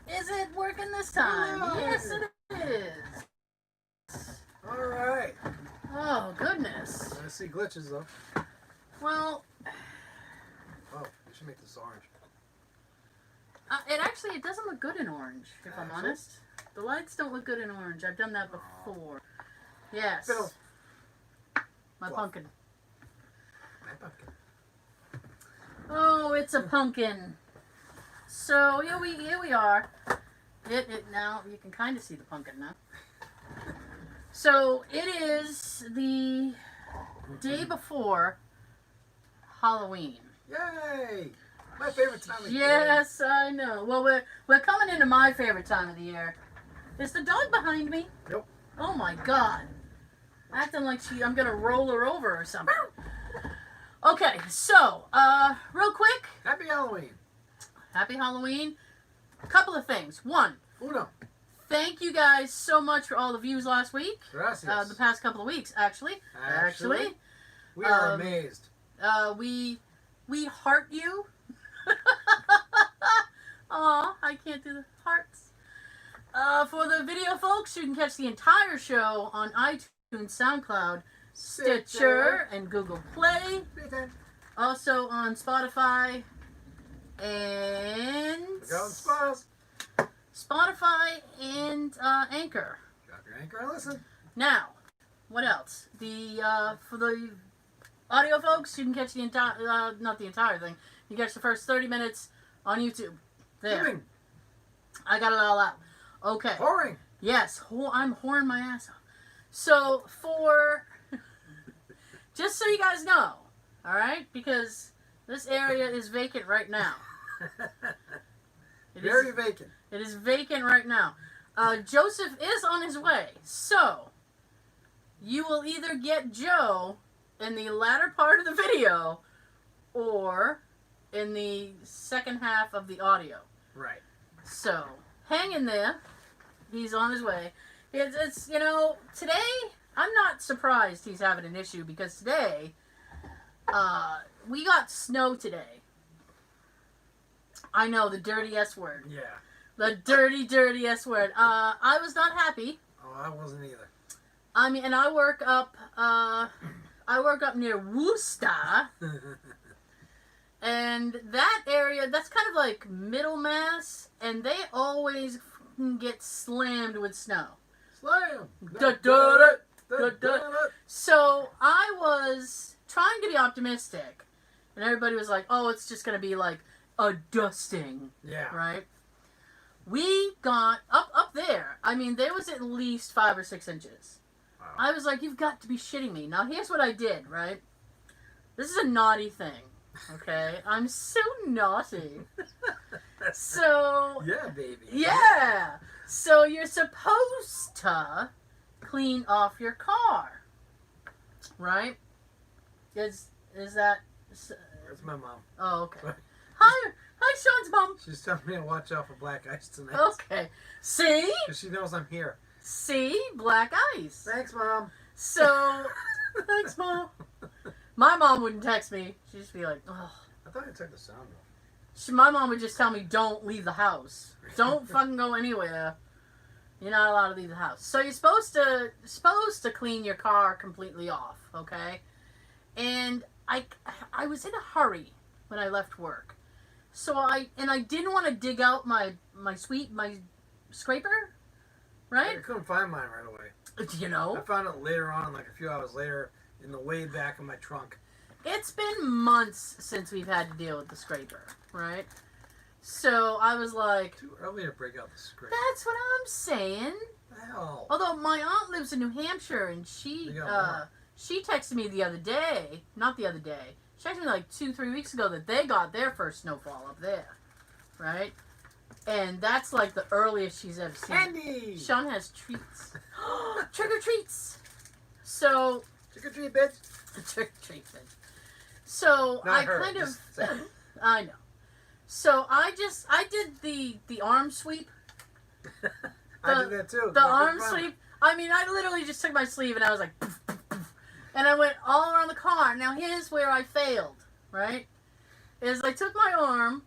Is it working this time? Hello. Yes, it is. All right. Oh, goodness. I see glitches though. Well, Oh, we should make this orange. it doesn't look good in orange, if I'm Actually? honest. The lights don't look good in orange. I've done that before. Yes. Fiddle. My Fluff. pumpkin. My pumpkin. Oh, it's a pumpkin. So here we are. It now you can kind of see the pumpkin now. So it is the day before Halloween. Yay! My favorite time of year. Yes, I know. Well, we're coming into my favorite time of the year. Is the dog behind me? Nope. Oh my God! Acting like I'm gonna roll her over or something. Okay, so real quick, Happy Halloween. happy Halloween. A couple of things. One, Uno. thank you guys so much for all the views last week. Gracias. The past couple of weeks, actually. We are amazed. We heart you. Aw, I can't do the hearts. For the video folks, you can catch the entire show on iTunes, SoundCloud, Stitcher, and Google Play. Also on Spotify and Go and spot us. Spotify and Anchor. Drop your anchor and listen. Now, what else? For the audio folks, you can catch the entire, not the entire thing. You can catch the first 30 minutes on YouTube. There, Moving. I got it all out. Okay. Whoring. Yes, I'm whoring my ass off. So just so you guys know, all right, because this area is vacant right now. Very vacant. It is vacant right now. Joseph is on his way, so you will either get Joe in the latter part of the video or in the second half of the audio. Right. So hang in there. He's on his way. It's today I'm not surprised he's having an issue because today we got snow today. I know, the dirty S word. Yeah. The dirty S word. I was not happy. Oh, I wasn't either. I mean, and I work up near Worcester, and that area, that's kind of like Middle Mass, and they always get slammed with snow. Slam. So I was trying to be optimistic, and everybody was like, "Oh, it's just gonna be like a dusting." Yeah. Right? We got up there. I mean, there was at least 5 or 6 inches. Wow. I was like, "You've got to be shitting me." Now, here's what I did, right? This is a naughty thing, okay? I'm so naughty. So... Yeah, baby. Yeah! So you're supposed to clean off your car, right? Is that... That's my mom. Oh, okay. Hi, Sean's mom. She's telling me to watch out for black ice tonight. Okay. See? Because she knows I'm here. See? Black ice. Thanks, Mom. So, thanks, Mom. My mom wouldn't text me. She'd just be like, oh. I thought you took the sound off. My mom would just tell me, don't leave the house. Don't fucking go anywhere. You're not allowed to leave the house. So you're supposed to clean your car completely off, okay? And I was in a hurry when I left work. So I didn't want to dig out my scraper, right? I couldn't find mine right away. You know? I found it later on, like a few hours later, in the way back of my trunk. It's been months since we've had to deal with the scraper, right? So I was like... Too early to break out the scraper. That's what I'm saying. Hell. Although my aunt lives in New Hampshire, and she texted me the other day, not the other day, she texted me like 2-3 weeks ago that they got their first snowfall up there, right? And that's like the earliest she's ever seen. Candy! Sean has treats. Trick or treats! So... Trick or treat, bitch. Trick or treat, bitch. So Not I her, kind of... just saying. I know. So I did the arm sweep. I did that too. The arm sweep. I mean, I literally just took my sleeve and I was like, poof, poof, poof, and I went all around the car. Now here's where I failed, right? Is I took my arm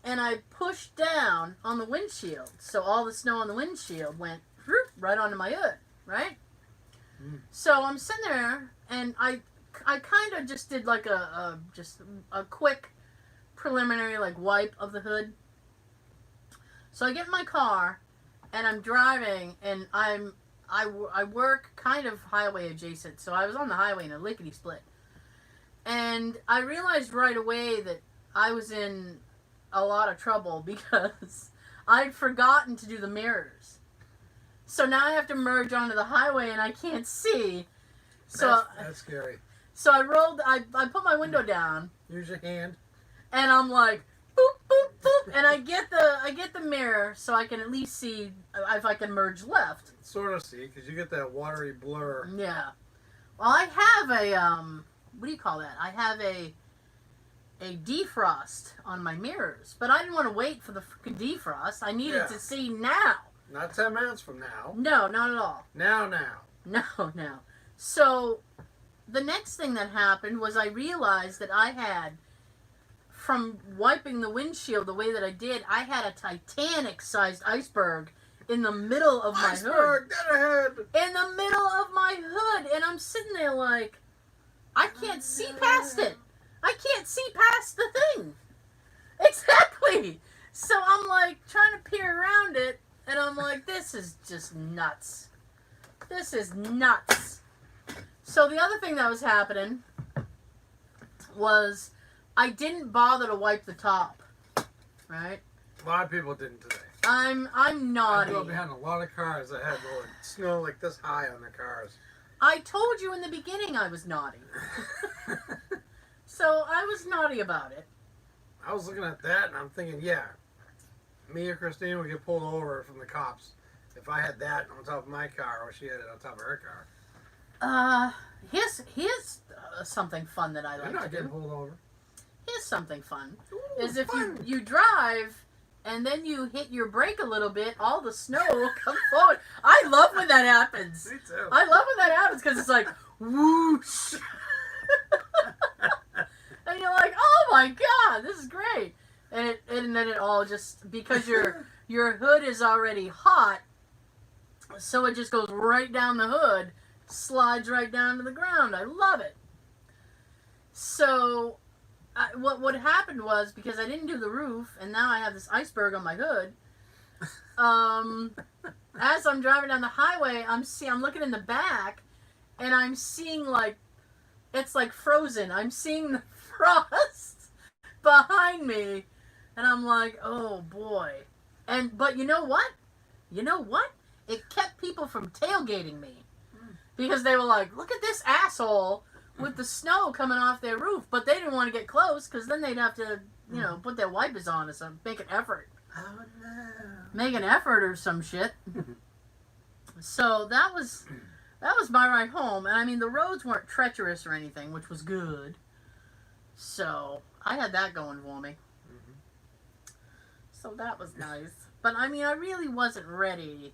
and I pushed down on the windshield. So all the snow on the windshield went right onto my hood, right? So I'm sitting there, and I kind of just did like a quick preliminary like wipe of the hood. So I get in my car, and I'm driving, and I work kind of highway adjacent, so I was on the highway in a lickety split, and I realized right away that I was in a lot of trouble because I'd forgotten to do the mirrors. So now I have to merge onto the highway, and I can't see. So that's scary. So I put my window down. Use your hand. And I'm like, boop, boop, boop. And I get the mirror so I can at least see if I can merge left. Sort of see, because you get that watery blur. Yeah. Well, I have a, what do you call that? I have a defrost on my mirrors. But I didn't want to wait for the freaking defrost. I needed to see now. Not 10 minutes from now. No, not at all. Now. No. So, the next thing that happened was I realized that I had, from wiping the windshield the way that I did, I had a Titanic-sized iceberg in the middle of my hood. Get ahead! In the middle of my hood! And I'm sitting there like, I can't see past it. I can't see past the thing. Exactly! So I'm like, trying to peer around it, and I'm like, this is just nuts. This is nuts. So the other thing that was happening was I didn't bother to wipe the top, right? A lot of people didn't today. I'm naughty. I drove behind a lot of cars that had snow like this high on their cars. I told you in the beginning I was naughty. So I was naughty about it. I was looking at that and I'm thinking, yeah, me or Christine would get pulled over from the cops if I had that on top of my car or she had it on top of her car. Here's something fun that I like You're to not getting do. pulled over. Here's something fun. Ooh, Is if fun. you drive and then you hit your brake a little bit, all the snow will come forward. I love when that happens. Me too. I love when that happens because it's like whoosh. And you're like, oh my god, this is great. And then it all just, because your hood is already hot, so it just goes right down the hood, slides right down to the ground. I love it. So what happened was, because I didn't do the roof, and now I have this iceberg on my hood, as I'm driving down the highway, I'm looking in the back, and I'm seeing like, it's like frozen. I'm seeing the frost behind me, and I'm like, oh boy. But you know what? It kept people from tailgating me, because they were like, look at this asshole with the snow coming off their roof. But they didn't want to get close, because then they'd have to, put their wipers on or something, make an effort. Oh no. Make an effort or some shit. So that was my ride home. And I mean, the roads weren't treacherous or anything, which was good. So I had that going for me. So that was nice. But I mean, I really wasn't ready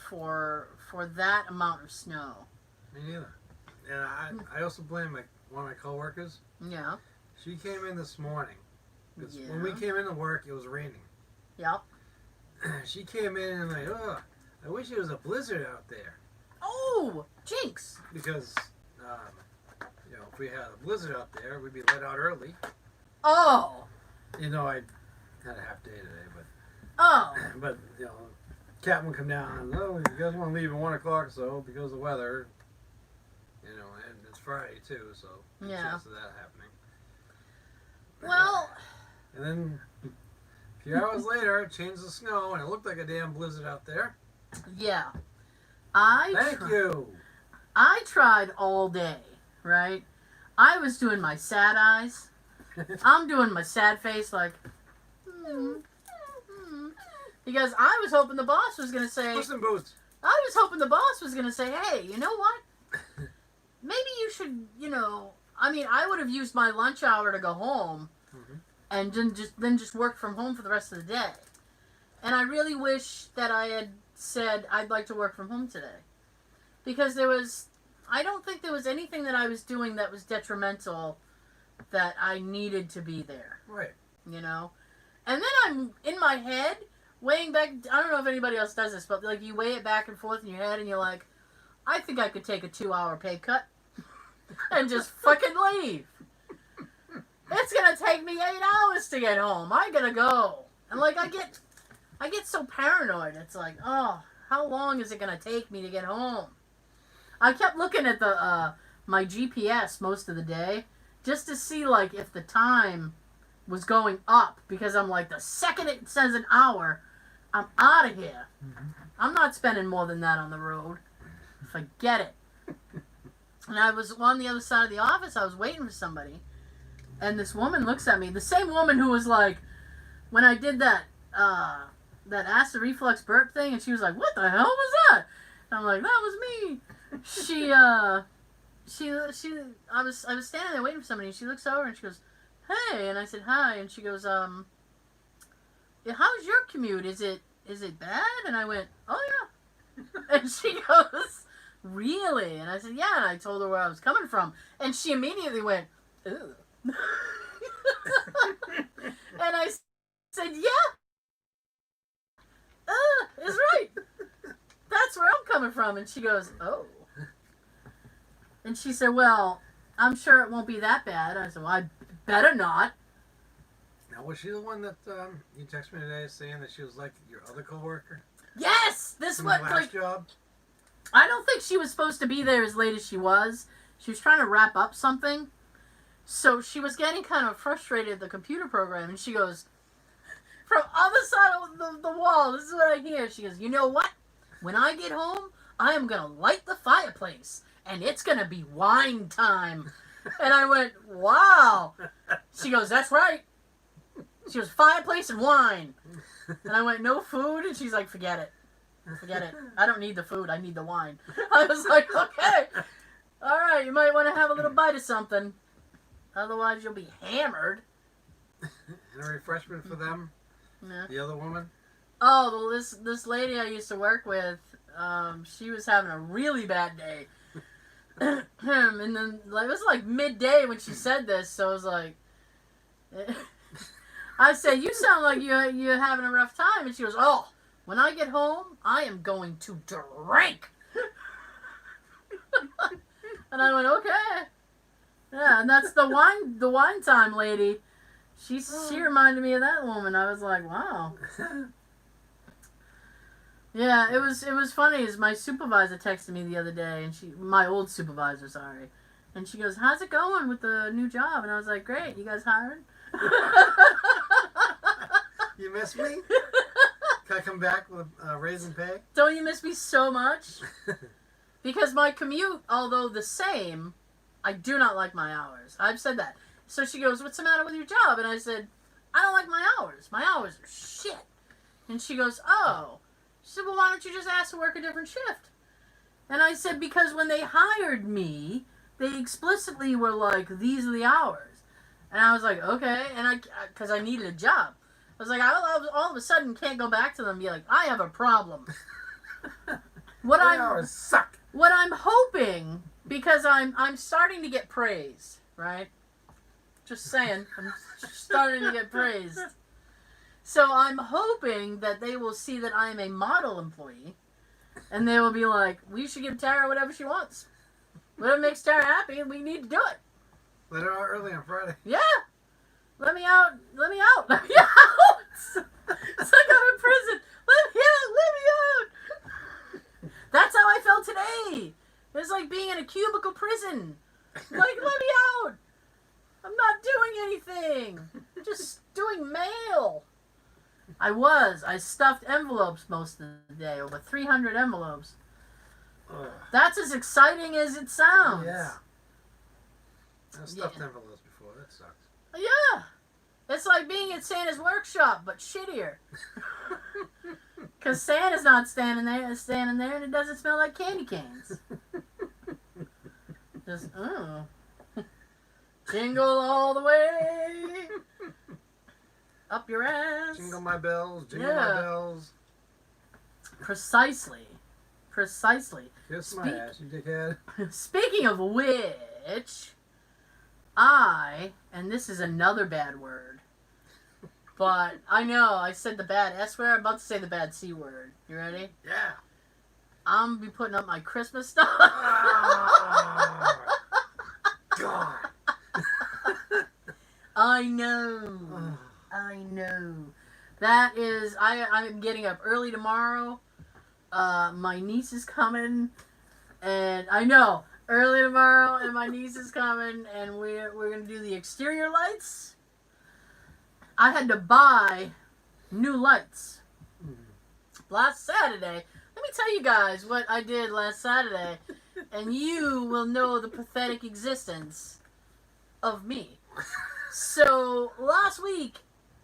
for that amount of snow. Me neither. And I also blame one of my coworkers. Yeah. She came in this morning. 'Cause Yeah. when we came into work, it was raining. Yep. She came in and like, oh, I wish it was a blizzard out there. Oh, jinx. Because, if we had a blizzard out there, we'd be let out early. Oh. I had a half day today, Oh. but Captain would come down and, oh, you guys want to leave at 1 o'clock or so because of the weather. And it's Friday too, so there's a chance of that happening. Well. And then a few hours later, it changed the snow, and it looked like a damn blizzard out there. Yeah. Thank you. I tried all day, right? I was doing my sad eyes. I'm doing my sad face like, because I was hoping the boss was going to say, Puss in Boots. I was hoping the boss was going to say, hey, you know what? Maybe you should, I mean, I would have used my lunch hour to go home and then just work from home for the rest of the day. And I really wish that I had said I'd like to work from home today. Because I don't think there was anything that I was doing that was detrimental that I needed to be there. Right. And then I'm in my head weighing back. I don't know if anybody else does this, but like you weigh it back and forth in your head, and you're like, I think I could take a 2-hour pay cut and just fucking leave. It's gonna take me 8 hours to get home. I gotta go. And like I get so paranoid. It's like, oh, how long is it gonna take me to get home? I kept looking at the my GPS most of the day just to see like if the time was going up, because I'm like, the second it says an hour, I'm out of here. I'm not spending more than that on the road. Forget it. And I was on the other side of the office. I was waiting for somebody, and this woman looks at me. The same woman who was like, when I did that acid reflux burp thing, and she was like, "What the hell was that?" And I'm like, "That was me." I was standing there waiting for somebody, and she looks over and she goes, "Hey," and I said, "Hi," and she goes, "How's your commute? Is it bad?" And I went, "Oh yeah," and she goes, "Really?" And I said, "Yeah," and I told her where I was coming from, and she immediately went, "Ugh." And I said, "Yeah, is right. That's where I'm coming from." And she goes, "Oh." And she said, "Well, I'm sure it won't be that bad." I said, "Well, I better not." Now, was she the one that you texted me today saying that she was like your other coworker? Yes! This was was last like, job? I don't think she was supposed to be there as late as she was. She was trying to wrap up something. So she was getting kind of frustrated at the computer program, and she goes, from other side of the wall, this is what I hear. She goes, "You know what? When I get home, I am going to light the fireplace, and it's going to be wine time." And I went, "Wow." She goes, "That's right." She goes, "Fireplace and wine." And I went, "No food?" And she's like, Forget it. I don't need the food. I need the wine." I was like, "Okay. All right, you might want to have a little bite of something. Otherwise, you'll be hammered." And a refreshment for them? Yeah. The other woman? Oh, well, this lady I used to work with, she was having a really bad day. And then like, it was like midday when she said this, so I was like, I said, "You sound like you're having a rough time." And she goes, "Oh, when I get home, I am going to drink." And I went, "Okay." Yeah, and that's the wine time lady. She reminded me of that woman. I was like, wow. Yeah, it was funny. Is my supervisor texted me the other day, and my old supervisor, sorry, and she goes, "How's it going with the new job?" And I was like, "Great. You guys hiring?" You miss me? Can I come back with a raise in pay? Don't you miss me so much? Because my commute, although the same, I do not like my hours. I've said that. So she goes, "What's the matter with your job?" And I said, "I don't like my hours. My hours are shit." And she goes, "Oh." She said, "Well, why don't you just ask to work a different shift?" And I said, "Because when they hired me, they explicitly were like, these are the hours." And I was like, "Okay." And because I needed a job. I was like, I all of a sudden can't go back to them and be like, "I have a problem." Hours suck. What I'm hoping, because I'm starting to get praise, right? Just saying, I'm starting to get praised. So I'm hoping that they will see that I am a model employee, and they will be like, "We should give Tara whatever she wants. Whatever makes Tara happy, we need to do it." Let her out early on Friday. Yeah. Let me out. Let me out. Let me out. It's like I'm in prison. Let me out. Let me out. That's how I felt today. It was like being in a cubicle prison. Like, let me out. I'm not doing anything. I'm just doing mail. I stuffed envelopes most of the day. Over 300 envelopes. Ugh. That's as exciting as it sounds. Yeah. I've stuffed envelopes before. That sucks. Yeah. It's like being at Santa's workshop, but shittier. Because Santa's not standing there, and it doesn't smell like candy canes. Just, jingle all the way. Up your ass. Jingle my bells, jingle my bells. Precisely. Kiss my ass, you dickhead. Speaking of which, and this is another bad word, But I know I said the bad S word. I'm about to say the bad C word. You ready? Yeah. I'm gonna be putting up my Christmas stuff. Oh, God. I know. I know. That is, I'm getting up early tomorrow. My niece is coming, and I know early tomorrow, and my niece is coming, and we're gonna do the exterior lights. I had to buy new lights last Saturday. Let me tell you guys what I did last Saturday, and you will know the pathetic existence of me. So last week,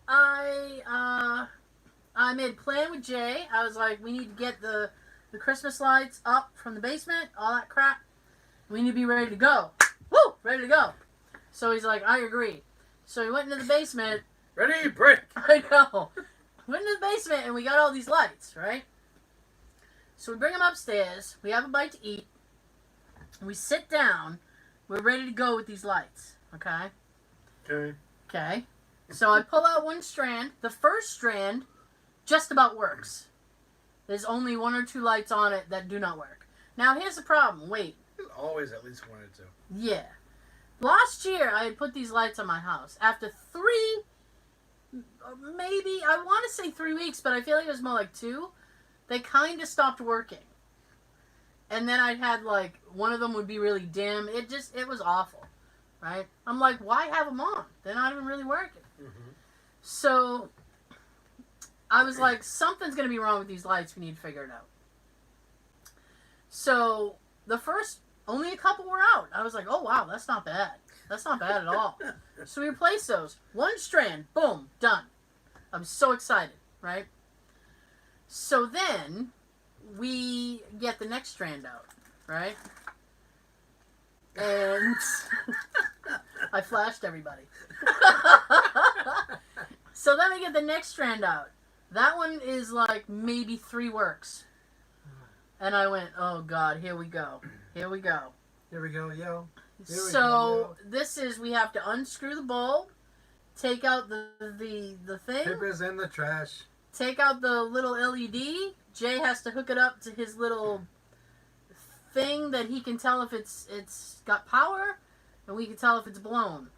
I made a plan with Jay. I was like, we need to get the Christmas lights up from the basement, all that crap. We need to be ready to go. Woo! Ready to go. So he's like, I agree. So we went into the basement. Ready, break. I know. Went into the basement and we got all these lights, right? So we bring them upstairs. We have a bite to eat. We sit down. We're ready to go with these lights. Okay? Okay. Okay. So I pull out one strand. The first strand just about works. There's only 1 or 2 lights on it that do not work. Now here's the problem. Wait. There's always at least 1 or 2. Yeah. Last year I had put these lights on my house. After 3, maybe, I want to say 3 weeks, but I feel like it was more like 2. They kind of stopped working. And then I had like, one of them would be really dim. It was awful. Right? I'm like, why have them on? They're not even really working. Mm-hmm. So I was like, something's going to be wrong with these lights. We need to figure it out. So the first, only a couple were out. I was like, oh, wow, that's not bad. That's not bad at all. So we replaced those. 1 strand, boom, done. I'm so excited, right? So then we get the next strand out, right? And I flashed everybody. So then we get the next strand out. That one is like maybe 3 works. And I went, oh God, here we go. Here we go. Here we go, yo. So this is, we have to unscrew the bulb, take out the thing. Papers in the trash. Take out the little LED. Jay has to hook it up to his little thing that he can tell if it's got power, and we can tell if it's blown.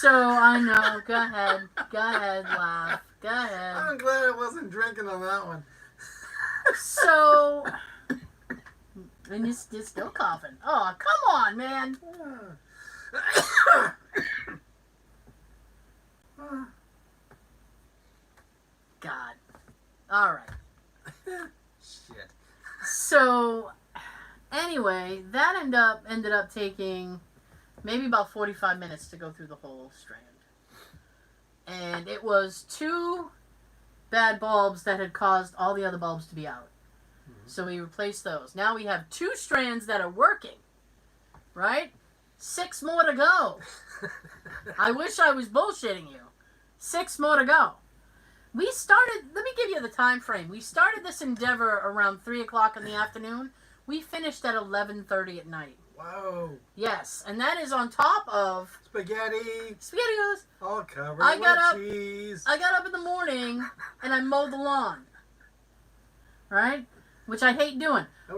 So I know. Go ahead, laugh. Go ahead. I'm glad I wasn't drinking on that one. So, and you're still coughing. Oh, come on, man. God. All right. Shit. So, anyway, that ended up taking maybe about 45 minutes to go through the whole strand. And it was 2 bad bulbs that had caused all the other bulbs to be out. Mm-hmm. So we replaced those. Now we have 2 strands that are working. Right? 6 more to go. I wish I was bullshitting you. 6 more to go. We started, let me give you the time frame. We started this endeavor around 3 o'clock in the afternoon. We finished at 11:30 at night. Whoa. Yes, and that is on top of Spaghetti. SpaghettiOs. All covered I got with up, cheese. I got up in the morning and I mowed the lawn. Right? Which I hate doing. I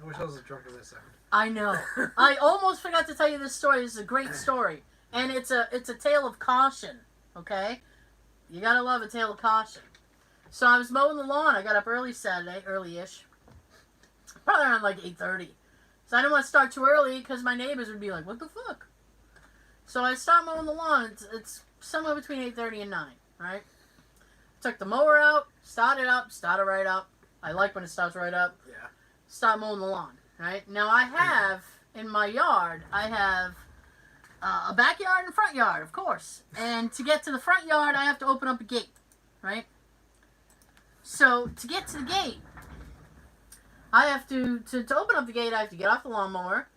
wish I was a drunk in this sound. I know. I almost forgot to tell you this story. This is a great story. And it's a tale of caution. Okay? You gotta love a tale of caution. So I was mowing the lawn. I got up early Saturday, early-ish. Probably around like 8:30. So I didn't want to start too early because my neighbors would be like, what the fuck? So I start mowing the lawn. It's somewhere between 8:30 and 9, right? Took the mower out, started right up. I like when it starts right up. Yeah. Start mowing the lawn, right? Now I have, in my yard, I have a backyard and front yard, of course. And to get to the front yard, I have to open up a gate, right? So to get to the gate, I have to open up the gate, I have to get off the lawnmower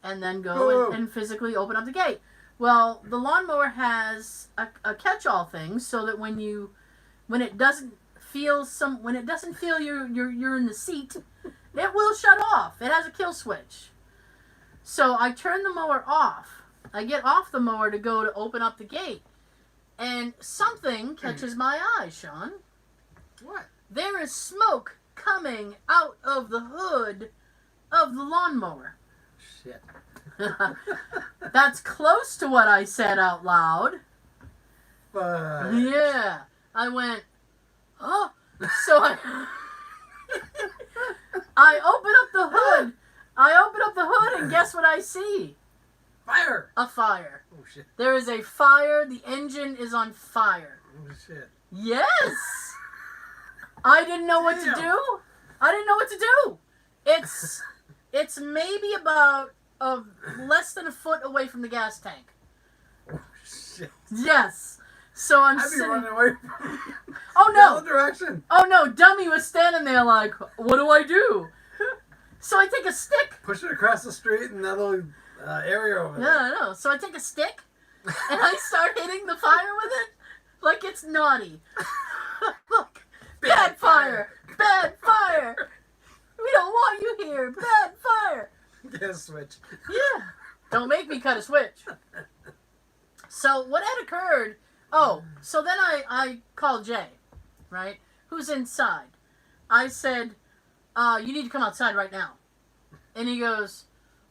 and then go and physically open up the gate. Well, the lawnmower has a catch-all thing so that when it doesn't feel you're in the seat, it will shut off. It has a kill switch. So I turn the mower off. I get off the mower to go to open up the gate. And something catches my eye, Sean. What? There is smoke coming out of the hood of the lawnmower. Shit. That's close to what I said out loud. But... Yeah. I went, oh. So I open up the hood. And guess what I see? Fire! A fire. Oh, shit. There is a fire. The engine is on fire. Oh, shit. Yes! I didn't know what to do. It's maybe about less than a foot away from the gas tank. Oh, shit. Yes. So I'm I'd be sitting... running away from Oh, the no. other direction. Oh, no. Dummy was standing there like, what do I do? So I take a stick. Push it across the street in that little area over there. Yeah, I know. So I take a stick and I start hitting the fire with it like it's naughty. Look. Bad fire. Bad fire. We don't want you here. Bad fire. Get a switch. Yeah. Don't make me cut a switch. So what had occurred... Oh, so then I called Jay, right? Who's inside. I said, you need to come outside right now. And he goes,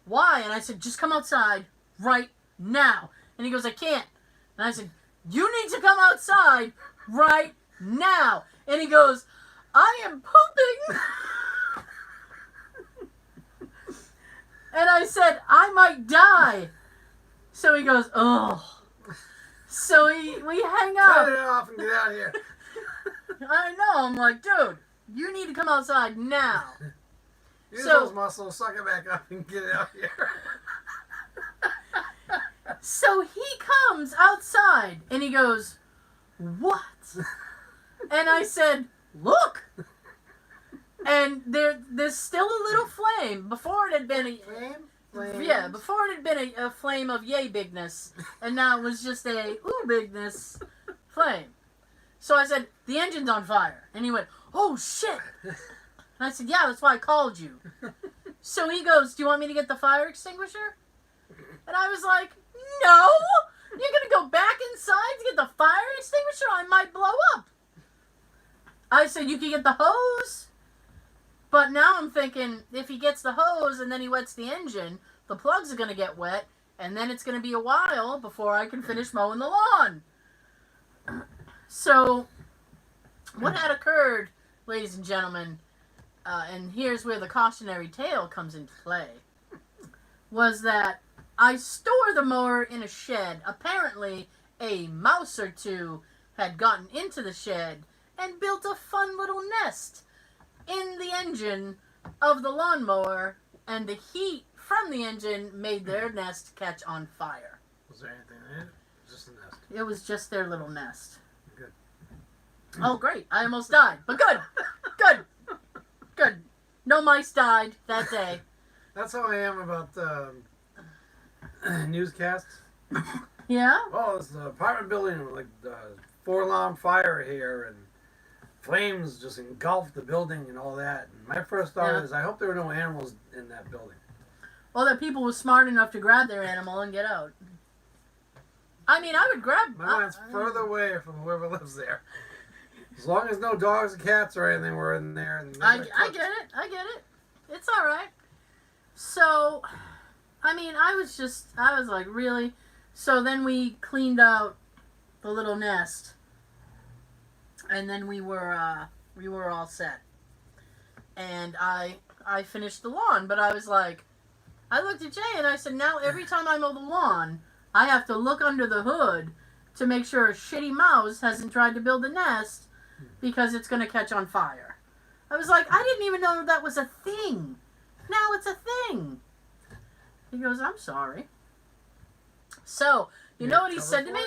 why? And I said, just come outside right now. And he goes, I can't. And I said, you need to come outside right now. And he goes, I am pooping. And I said, I might die. So he goes, oh. So we hang up. Cut it off and get out of here. I know. I'm like, dude, you need to come outside now. Use So- those muscles, suck it back up, and get it out of here. So he comes outside and he goes, what? And I said, look. And there's still a little flame. Before it had been a... Yeah, before it had been a flame of yay bigness, and now it was just a ooh bigness flame. So I said, the engine's on fire. And he went, oh shit. And I said, yeah, that's why I called you. So he goes, do you want me to get the fire extinguisher? And I was like, no. You're going to go back inside to get the fire extinguisher? I might blow up. I said, you can get the hose. But now I'm thinking, if he gets the hose and then he wets the engine, the plugs are going to get wet, and then it's going to be a while before I can finish mowing the lawn. So, what had occurred, ladies and gentlemen, and here's where the cautionary tale comes into play, was that I store the mower in a shed. Apparently, a mouse or two had gotten into the shed and built a fun little nest in the engine of the lawnmower, and the heat from the engine made their nest catch on fire. Was there anything in it? Just a nest. It was just their little nest. Good. Oh, great. I almost died. But good. Good. Good. No mice died that day. That's how I am about newscasts. Yeah? Oh, it's the apartment building with like 4-alarm fire here, and flames just engulfed the building and all that. And my first thought is, I hope there were no animals in that building. Well, that people were smart enough to grab their animal and get out. I mean, I would grab... My mind's further away from whoever lives there. As long as no dogs and cats or anything were in there. And I get it. I get it. It's all right. So, I mean, I was like, really? So then we cleaned out the little nest. And then we were all set. And I finished the lawn, but I was like, I looked at Jay and I said, now every time I mow the lawn, I have to look under the hood to make sure a shitty mouse hasn't tried to build a nest because it's going to catch on fire. I was like, I didn't even know that was a thing. Now it's a thing. He goes, I'm sorry. So, you know what he said to me?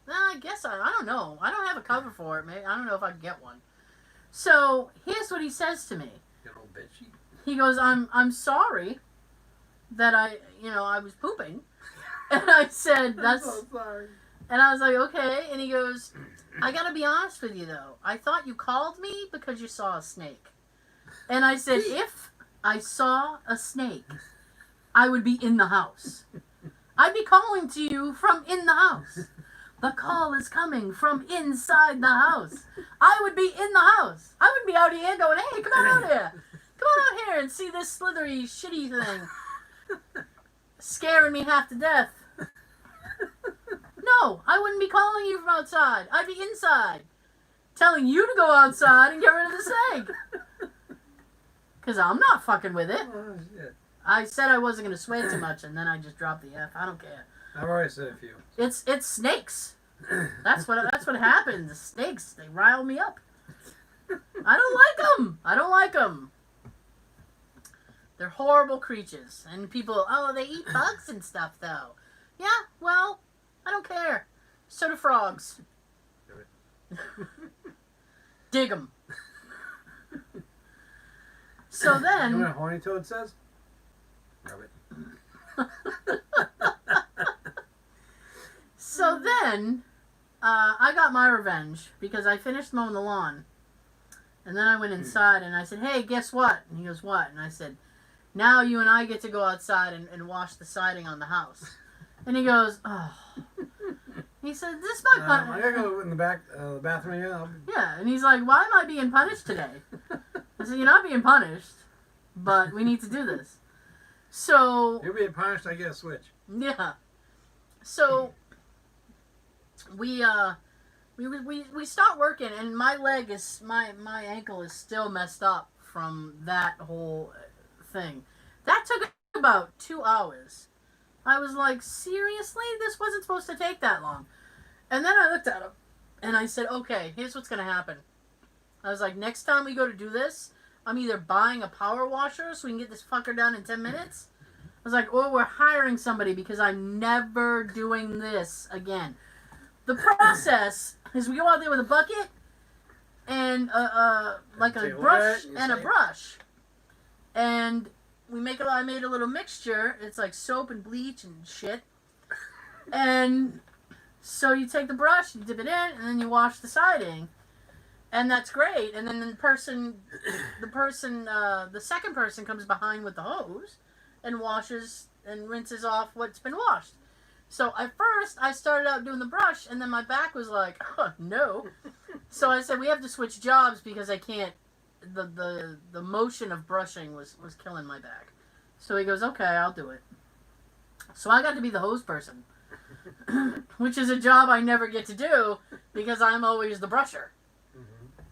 I guess I don't know. I don't have a cover for it. Maybe I don't know if I can get one. So here's what he says to me. Good old bitchy. He goes, I'm sorry that I was pooping. And I said, I'm so sorry. And I was like, okay. And he goes, I gotta be honest with you though. I thought you called me because you saw a snake. And I said, if I saw a snake, I would be in the house. I'd be calling to you from in the house. The call is coming from inside the house. I would be in the house. I would be out here going, hey, come on out here. Come on out here and see this slithery, shitty thing. Scaring me half to death. No, I wouldn't be calling you from outside. I'd be inside. Telling you to go outside and get rid of the snake. Because I'm not fucking with it. Oh, shit. I said I wasn't going to swear too much, and then I just dropped the F. I don't care. I've already said a few. It's snakes. That's what happens. The snakes, they rile me up. I don't like them. They're horrible creatures. And people, oh, they eat bugs and stuff, though. Yeah, well, I don't care. So do frogs. Dig them. So then... You know what a horny toad says? Rub it. So then, I got my revenge because I finished mowing the lawn. And then I went inside and I said, hey, guess what? And he goes, what? And I said, now you and I get to go outside and wash the siding on the house. And he goes, oh. He said, this might... I gotta go in the bathroom again. Yeah, and he's like, why am I being punished today? I said, you're not being punished, but we need to do this. So... You're being punished, I get a switch. Yeah. So... We start working, and my leg is my ankle is still messed up from that whole thing. That took about 2 hours. I was like, seriously? This wasn't supposed to take that long. And then I looked at him, and I said, okay, here's what's going to happen. I was like, next time we go to do this, I'm either buying a power washer so we can get this fucker done in 10 minutes. I was like, or we're hiring somebody because I'm never doing this again. The process is we go out there with a bucket and like a brush and a brush. And I made a little mixture. It's like soap and bleach and shit. And so you take the brush, you dip it in, and then you wash the siding. And that's great. And then the second person comes behind with the hose and washes and rinses off what's been washed. So at first, I started out doing the brush, and then my back was like, oh, no. So I said, we have to switch jobs because I can't, the motion of brushing was killing my back. So he goes, okay, I'll do it. So I got to be the hose person, which is a job I never get to do because I'm always the brusher.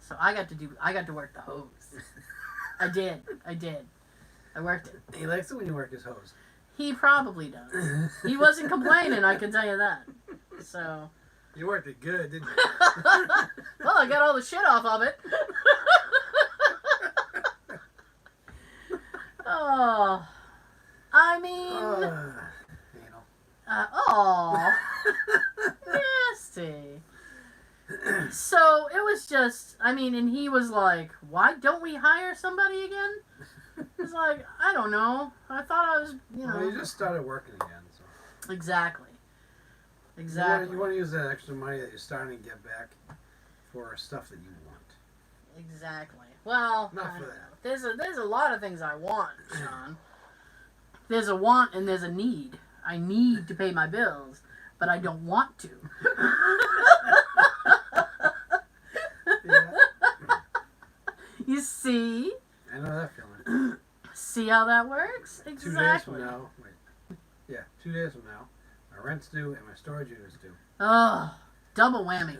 So I got to work the hose. I did. I worked it. He likes it when you work his hose. He probably does. He wasn't complaining, I can tell you that. So. You worked it good, didn't you? Well, I got all the shit off of it. Oh. I mean. Oh. Nasty. So, it was just, I mean, and he was like, why don't we hire somebody again? It's like, I don't know. I thought I was, Well, you just started working again, so. Exactly. You want to use that extra money that you're starting to get back for stuff that you want. Exactly. Well, not for that. There's a lot of things I want, Sean. There's a want and there's a need. I need to pay my bills, but I don't want to. Yeah. You see? I know that feeling. See how that works? Exactly. 2 days from now. Wait. Yeah, 2 days from now. My rent's due and my storage unit's due. Oh, double whammy.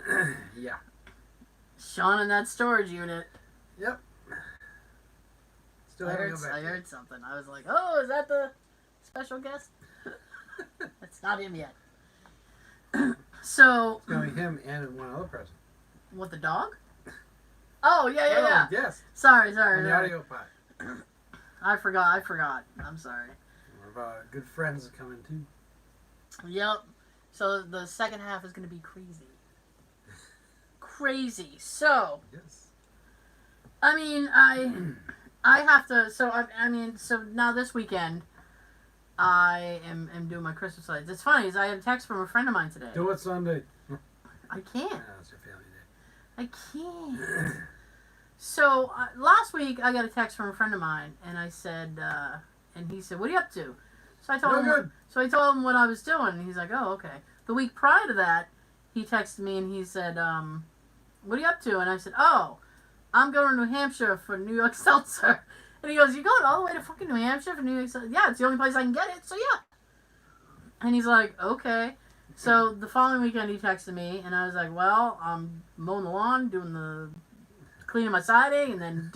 Yeah. Sean in that storage unit. Yep. Still I heard something. I was like, oh, is that the special guest? It's not him yet. So. It's going to be him and one other person. What, the dog? Oh, yeah. Yes. Sorry. On the audio pod. I forgot. I'm sorry. We're about good friends coming too. Yep. So the second half is going to be crazy. So. Yes. I mean, I have to. So so now this weekend, I am doing my Christmas lights. It's funny, is I had a text from a friend of mine today. Do it Sunday. I can't. Yeah, that's your family day. I can't. So last week I got a text from a friend of mine, and I said, and he said, "What are you up to?" So I told him. So I told him what I was doing, and he's like, "Oh, okay." The week prior to that, he texted me and he said, what are you up to? And I said, oh, I'm going to New Hampshire for New York Seltzer. And he goes, you going all the way to fucking New Hampshire for New York Seltzer? Yeah, it's the only place I can get it, so yeah. And he's like, okay. So the following weekend he texted me, and I was like, well, I'm mowing the lawn, cleaning my siding, and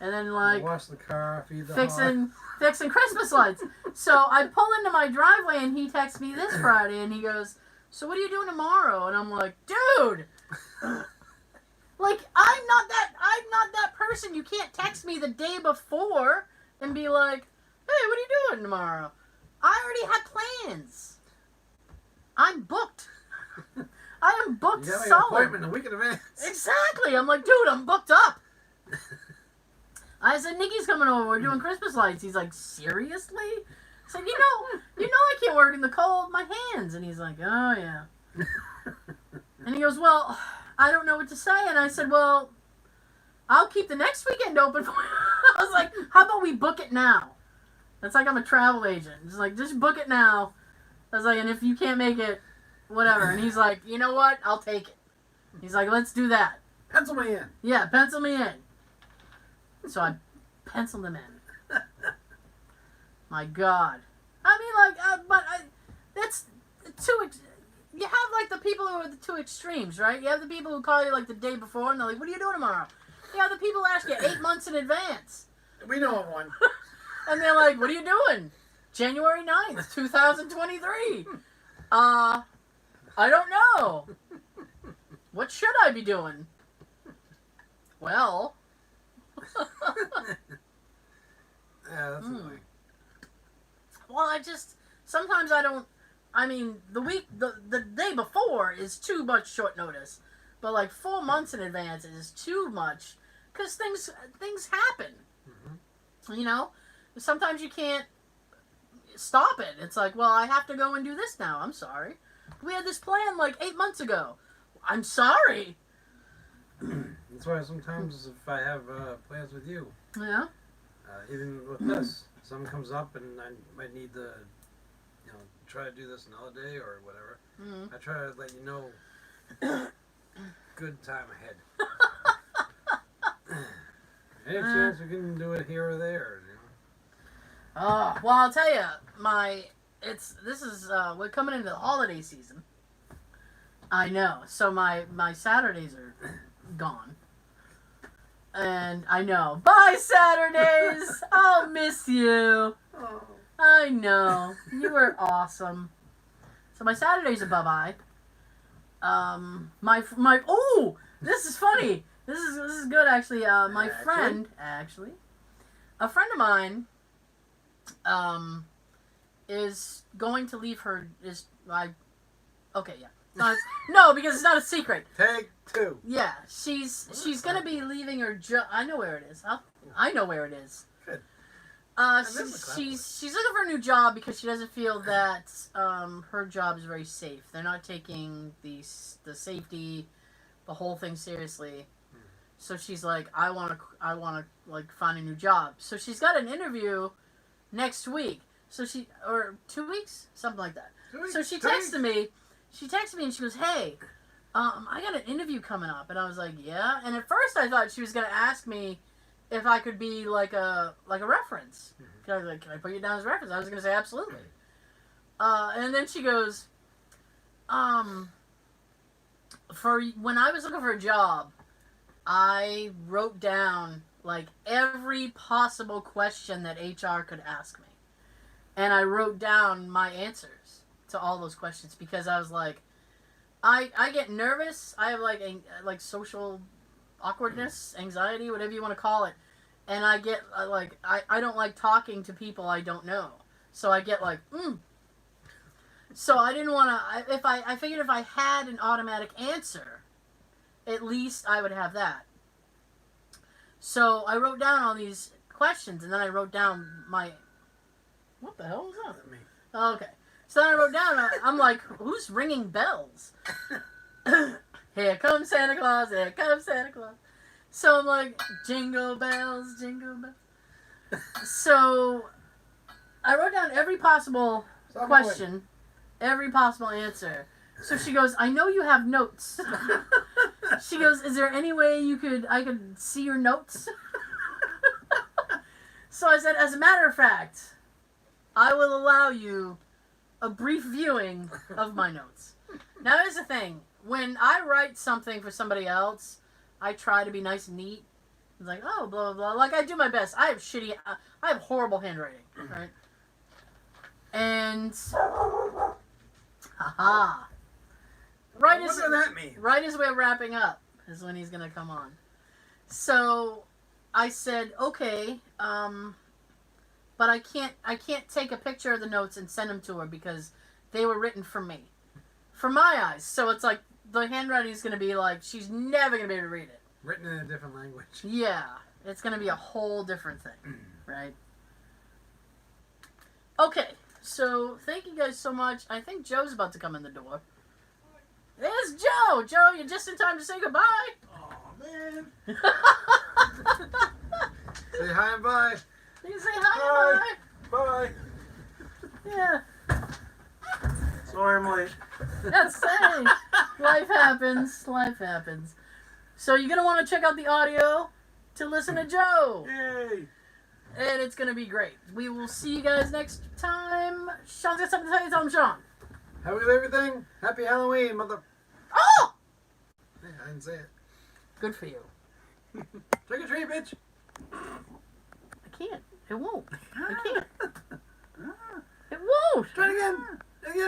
then like wash the car, feed the fixing Christmas lights. So I pull into my driveway, and he texts me this Friday, and he goes, so what are you doing tomorrow? And I'm like, dude, like I'm not that person. You can't text me the day before and be like, hey, what are you doing tomorrow? I already had plans. I'm booked. I am booked solid. You solid. have an appointment a week in advance. Exactly. I'm like, dude, I'm booked up. I said, Nikki's coming over. We're doing Christmas lights. He's like, seriously? I said, you know I can't work in the cold. My hands. And he's like, oh, yeah. And he goes, well, I don't know what to say. And I said, well, I'll keep the next weekend open for you. I was like, how about we book it now? It's like I'm a travel agent. It's like, just book it now. I was like, and if you can't make it, whatever. And he's like, you know what? I'll take it. He's like, let's do that. Pencil me in. Yeah, pencil me in. So I penciled him in. My God. I mean, like, that's too. You have like the people who are the two extremes, right? You have the people who call you like the day before, and they're like, "What are you doing tomorrow?" You have the people who ask you 8 months in advance. We know of one. And they're like, "What are you doing?" January 9th, 2023. I don't know. What should I be doing? Well. Yeah, that's annoying. Well, sometimes I don't, I mean, the day before is too much short notice. But like 4 months in advance is too much. Because things happen. Mm-hmm. You know? Sometimes you can't stop it. It's like, well, I have to go and do this now. I'm sorry. We had this plan like 8 months ago. I'm sorry. That's why sometimes if I have plans with you, yeah, even with this, something comes up and I might need to, try to do this another day or whatever. Mm-hmm. I try to let you know good time ahead. Any chance we can do it here or there, Oh, well, I'll tell you, we're coming into the holiday season. I know. So my Saturdays are gone. And I know. Bye, Saturdays! I'll miss you. Oh. I know. You were awesome. So my Saturdays are bye-bye. Oh! This is funny. This is good, actually. A friend of mine, is going to leave her, okay, yeah. No, because it's not a secret. Take 2. Yeah, she's gonna be leaving her job. I know where it is. I know where it is. Good. She's looking for a new job because she doesn't feel that her job is very safe. They're not taking the safety, the whole thing seriously. So she's like, I wanna like find a new job. So she's got an interview next week. Or 2 weeks, something like that. 2 weeks. So she texted me. She texted me and she goes, hey, I got an interview coming up. And I was like, yeah. And at first I thought she was going to ask me if I could be like a reference. Mm-hmm. I was like, can I put you down as a reference? I was going to say absolutely. And then she goes, for when I was looking for a job, I wrote down like every possible question that HR could ask me. And I wrote down my answers to all those questions because I was like, I get nervous. I have like social awkwardness, anxiety, whatever you want to call it. And I get I don't like talking to people I don't know. So I get like, So I didn't want to, I figured if I had an automatic answer, at least I would have that. So I wrote down all these questions and then I wrote down what the hell was that? Me. Okay. So then I wrote down, I'm like, who's ringing bells? Here comes Santa Claus, here comes Santa Claus. So I'm like, jingle bells, jingle bells. So I wrote down every possible question, every possible answer. So she goes, I know you have notes. She goes, is there any way I could see your notes? So I said, as a matter of fact, I will allow you a brief viewing of my notes. Now here's the thing. When I write something for somebody else, I try to be nice and neat. It's like, oh, blah, blah, blah. Like, I do my best. I have horrible handwriting, right? And, haha. What does that mean? Right as we're wrapping up is when he's going to come on. So I said, okay, but I can't take a picture of the notes and send them to her because they were written for me. For my eyes. So it's like, the handwriting is going to be like, she's never going to be able to read it. Written in a different language. Yeah. It's going to be a whole different thing. Right? Okay. So, thank you guys so much. I think Joe's about to come in the door. There's Joe! Joe, you're just in time to say goodbye. Oh, man. Say hi and bye. You can say hi and Bye. bye. Yeah. Sorry I'm late. That's hey. Life happens. Life happens. So you're going to want to check out the audio to listen to Joe. Yay. And it's going to be great. We will see you guys next time. Sean's got something to tell you. Tell him, Sean. How was everything? Happy Halloween, mother... Oh! Yeah, I didn't say it. Good for you. Trick or treat, bitch. I can't. It won't. I can't. It won't. Try it again.